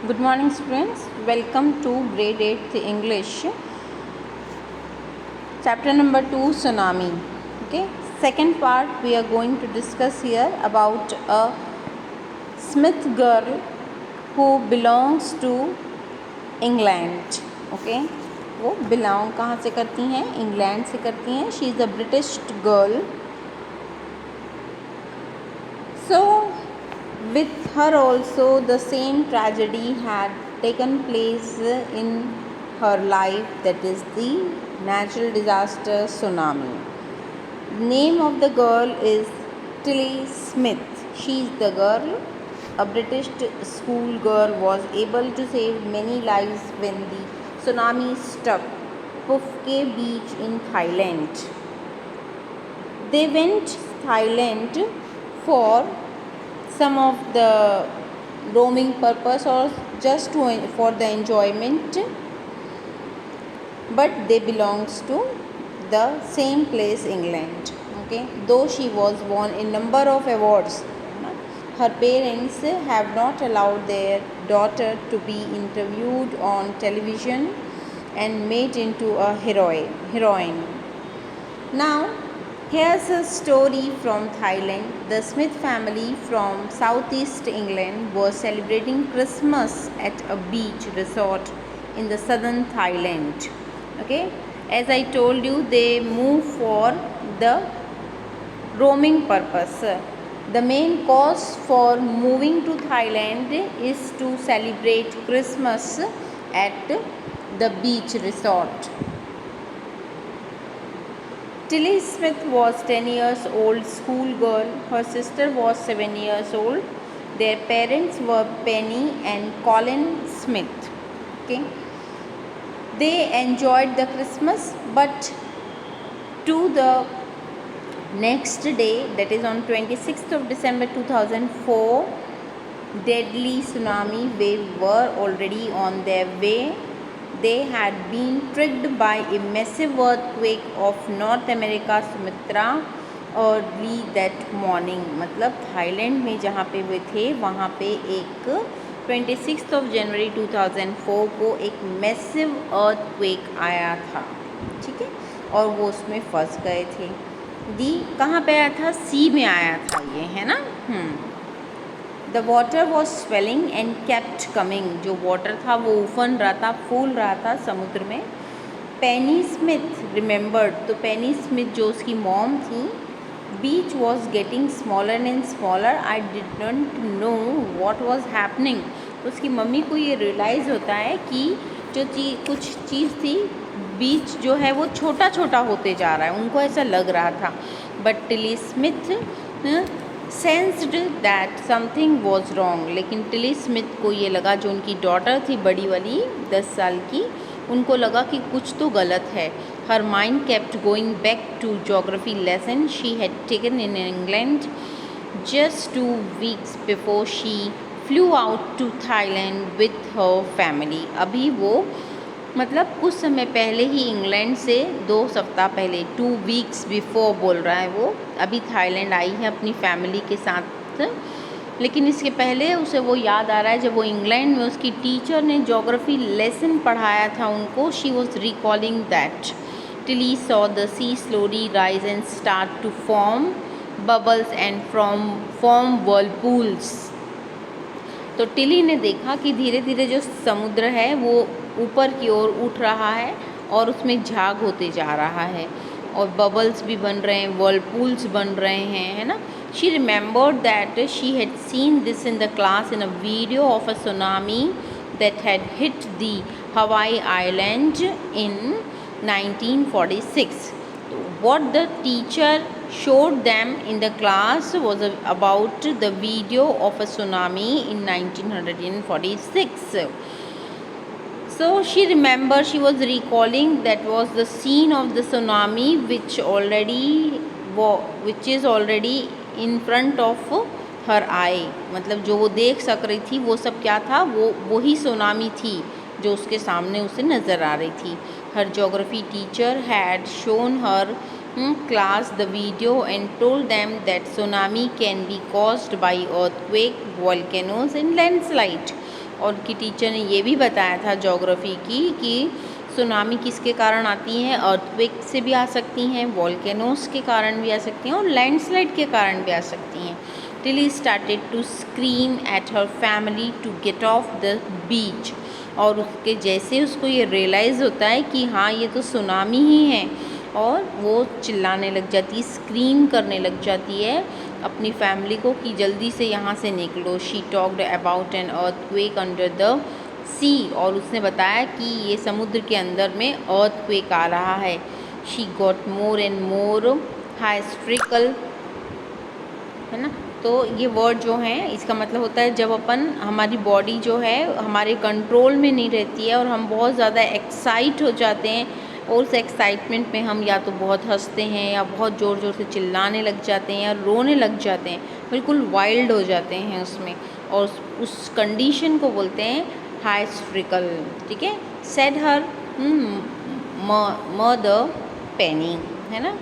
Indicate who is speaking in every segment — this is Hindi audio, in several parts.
Speaker 1: Good morning, students. Welcome to grade 8th English, chapter number 2, Tsunami. Okay, second part we are going to discuss here about a Smith girl who belongs to England. Okay, वो belong कहाँ से करती हैं? इंग्लैंड से करती हैं. She is a British girl. So with her also the same tragedy had taken place in her life, that is the natural disaster tsunami. Name of the girl is Tilly Smith. She is the girl. A British school girl was able to save many lives when the tsunami struck Phuket beach in Thailand. They went Thailand for some of the roaming purpose or just for the enjoyment, but they belongs to the same place, England. Okay, though she was won a number of awards, her parents have not allowed their daughter to be interviewed on television and made into a heroine. Now here's a story from Thailand. The Smith family from southeast England was celebrating Christmas at a beach resort in the southern Thailand. Okay, as I told you, they move for the roaming purpose. The main cause for moving to Thailand is to celebrate Christmas at the beach resort. Tilly Smith was 10 years old schoolgirl. Her sister was 7 years old. Their parents were Penny and Colin Smith. Okay. They enjoyed the Christmas, but to the next day, that is on 26th of December 2004, deadly tsunami wave were already on their way. They had been triggered by a massive earthquake of North America, Sumatra, early that morning. मतलब थाईलैंड में जहाँ पे वे थे वहाँ पे एक 26 ऑफ जनवरी 2004 को एक मैसिव अर्थक्वेक आया था. ठीक है, और वो उसमें फंस गए थे. दी कहाँ पे आया था? सी में आया था ये, है ना. The water was swelling and kept coming. जो water था वो उफन रहा था, फूल रहा था समुद्र में. पेनी स्मिथ remembered, तो पेनी स्मिथ जो उसकी मॉम थी, beach was getting smaller and smaller. I did not know what was happening. तो उसकी मम्मी को ये रियलाइज़ होता है कि जो कुछ चीज़ थी, बीच जो है वो छोटा छोटा होते जा रहा है. उनको ऐसा लग रहा था. But Tilly Smith sensed that something was wrong. लेकिन टिली स्मिथ को ये लगा, जो उनकी डॉटर थी बड़ी वाली 10 साल की, उनको लगा कि कुछ तो गलत है. Her mind kept going back to geography lesson she had taken in England just 2 weeks before she flew out to Thailand with her family. अभी वो मतलब कुछ समय पहले ही इंग्लैंड से 2 सप्ताह पहले 2 वीक्स बिफोर बोल रहा है वो, अभी थाईलैंड आई है अपनी फैमिली के साथ. लेकिन इसके पहले उसे वो याद आ रहा है जब वो इंग्लैंड में उसकी टीचर ने ज्योग्राफी लेसन पढ़ाया था उनको. She was recalling that Tilly saw the sea slowly rise and start to form bubbles and form whirlpools. तो टिली ने देखा कि धीरे धीरे जो समुद्र है वो ऊपर की ओर उठ रहा है और उसमें झाग होते जा रहा है और बबल्स भी बन रहे हैं, वर्लपूल्स बन रहे हैं, है ना. She remembered that she had seen this in the class in a video of a tsunami that had hit the Hawaii island in 1946. What the teacher showed them in the class was about the video of a tsunami in 1946. So she remembered, she was recalling that was the scene of the tsunami which is already in front of her eye. मतलब जो वो देख सक रही थी वो सब क्या था, वो वही सुनामी थी जो उसके सामने उसे नज़र आ रही थी. Her geography teacher had shown her class the video and told them that tsunami can be caused by earthquake, volcanoes and landslide. और उनकी टीचर ने ये भी बताया था ज्योग्राफी की कि सुनामी किसके कारण आती हैं, अर्थक्वेक से भी आ सकती हैं, वॉल्केनोस के कारण भी आ सकती हैं और लैंडस्लाइड के कारण भी आ सकती हैं। Tilly started to scream at her family to get off the beach, और उसके जैसे उसको ये रियलाइज़ होता है कि हाँ ये तो सुनामी ही है, और वो चिल्लाने लग जाती है, स्क्रीम करने लग जाती है अपनी फैमिली को कि जल्दी से यहाँ से निकलो। She talked about an earthquake under the sea, और उसने बताया कि ये समुद्र के अंदर में अर्थक्वेक आ रहा है। She got more and more hysterical, है ना। तो ये वर्ड जो है इसका मतलब होता है जब हमारी बॉडी जो है हमारे कंट्रोल में नहीं रहती है और हम बहुत ज़्यादा एक्साइट हो जाते हैं, और उस एक्साइटमेंट में हम या तो बहुत हंसते हैं या बहुत ज़ोर ज़ोर से चिल्लाने लग जाते हैं या रोने लग जाते हैं, बिल्कुल वाइल्ड हो जाते हैं उसमें, और उस कंडीशन को बोलते हैं हाइस्ट्रिकल। ठीक है। सेड हर मदर पेनी, है ना।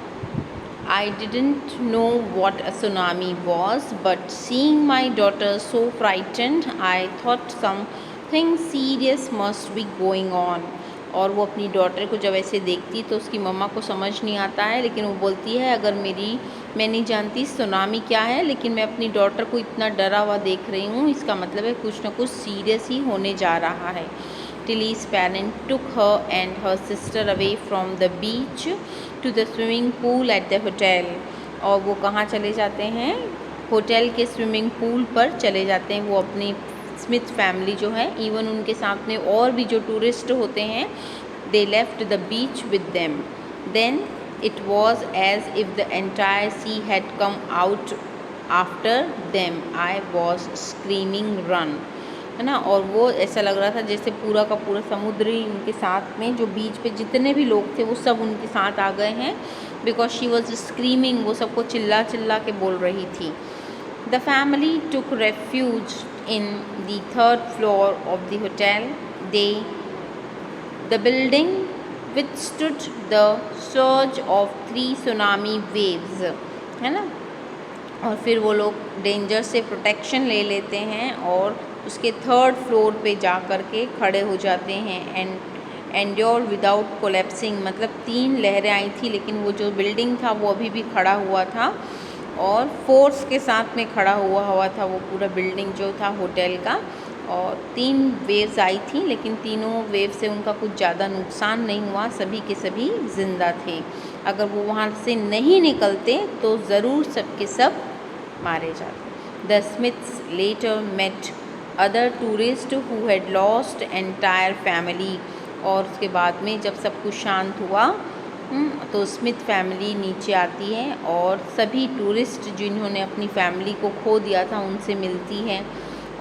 Speaker 1: I didn't know what a tsunami was, but seeing my daughter so frightened, I thought something serious must be going on. और वो अपनी डॉटर को जब ऐसे देखती तो उसकी मम्मा को समझ नहीं आता है, लेकिन वो बोलती है अगर मैं नहीं जानती सुनामी क्या है, लेकिन मैं अपनी डॉटर को इतना डरा हुआ देख रही हूँ, इसका मतलब है कुछ ना कुछ सीरियस ही होने जा रहा है। Tilly's parents took her and her sister away from the beach to the swimming pool at the hotel. और वो कहाँ चले जाते हैं, होटल के स्विमिंग पूल पर चले जाते हैं। वो अपनी स्मिथ फैमिली जो है, इवन उनके साथ में और भी जो टूरिस्ट होते हैं, they left the beach with them. Then it was as if the entire sea had come out after them. I was screaming run, है ना। और वो ऐसा लग रहा था जैसे पूरा का पूरा समुद्र ही उनके साथ में, जो बीच पे जितने भी लोग थे वो सब उनके साथ आ गए हैं, बिकॉज शी वॉज स्क्रीमिंग, वो सबको चिल्ला चिल्ला के बोल रही थी। The family took refuge in the third floor of the hotel. The building withstood the surge of 3 tsunami waves, है ना। और फिर वो लोग डेंजर से प्रोटेक्शन ले लेते हैं और उसके थर्ड फ्लोर पे जा कर के खड़े हो जाते हैं। एंड एंड्योर विदाउट कोलेप्सिंग, मतलब 3 लहरें आई थी लेकिन वो जो बिल्डिंग था वो अभी भी खड़ा हुआ था, और फोर्स के साथ में खड़ा हुआ था वो पूरा बिल्डिंग जो था होटल का। और 3 वेव्स आई थी, लेकिन तीनों वेव से उनका कुछ ज़्यादा नुकसान नहीं हुआ, सभी के सभी ज़िंदा थे। अगर वो वहाँ से नहीं निकलते तो ज़रूर सब के सब मारे जाते। The Smiths later met other tourist who had lost entire family, और उसके बाद में जब सब कुछ शांत हुआ तो स्मिथ फैमिली नीचे आती है और सभी टूरिस्ट जिन्होंने अपनी फैमिली को खो दिया था उनसे मिलती है,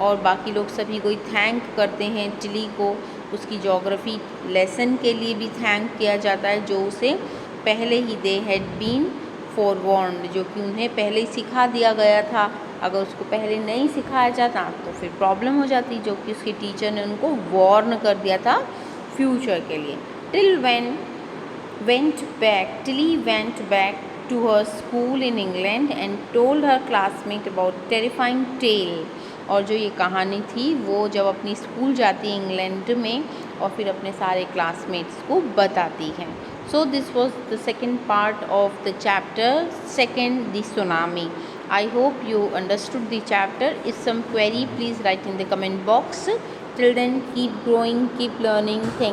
Speaker 1: और बाकी लोग सभी को थैंक करते हैं। टिली को उसकी ज्योग्राफी लेसन के लिए भी थैंक किया जाता है, जो उसे पहले ही दे हैड बीन फोरवॉर्न्ड, जो कि उन्हें पहले ही सिखा दिया गया था। अगर उसको पहले नहीं सिखाया जाता तो फिर प्रॉब्लम हो जाती, जो कि उसके टीचर ने उनको वॉर्न कर दिया था फ्यूचर के लिए। Tilly went back to her school in England and told her classmate about terrifying tale. और जो ये कहानी थी वो जब अपनी स्कूल जाती है इंग्लैंड में और फिर अपने सारे क्लासमेट्स को बताती है। So this was the second part of the chapter 2, the tsunami. I hope you understood the chapter. If some query, please write in the comment box. Till then, keep growing, keep learning. Thank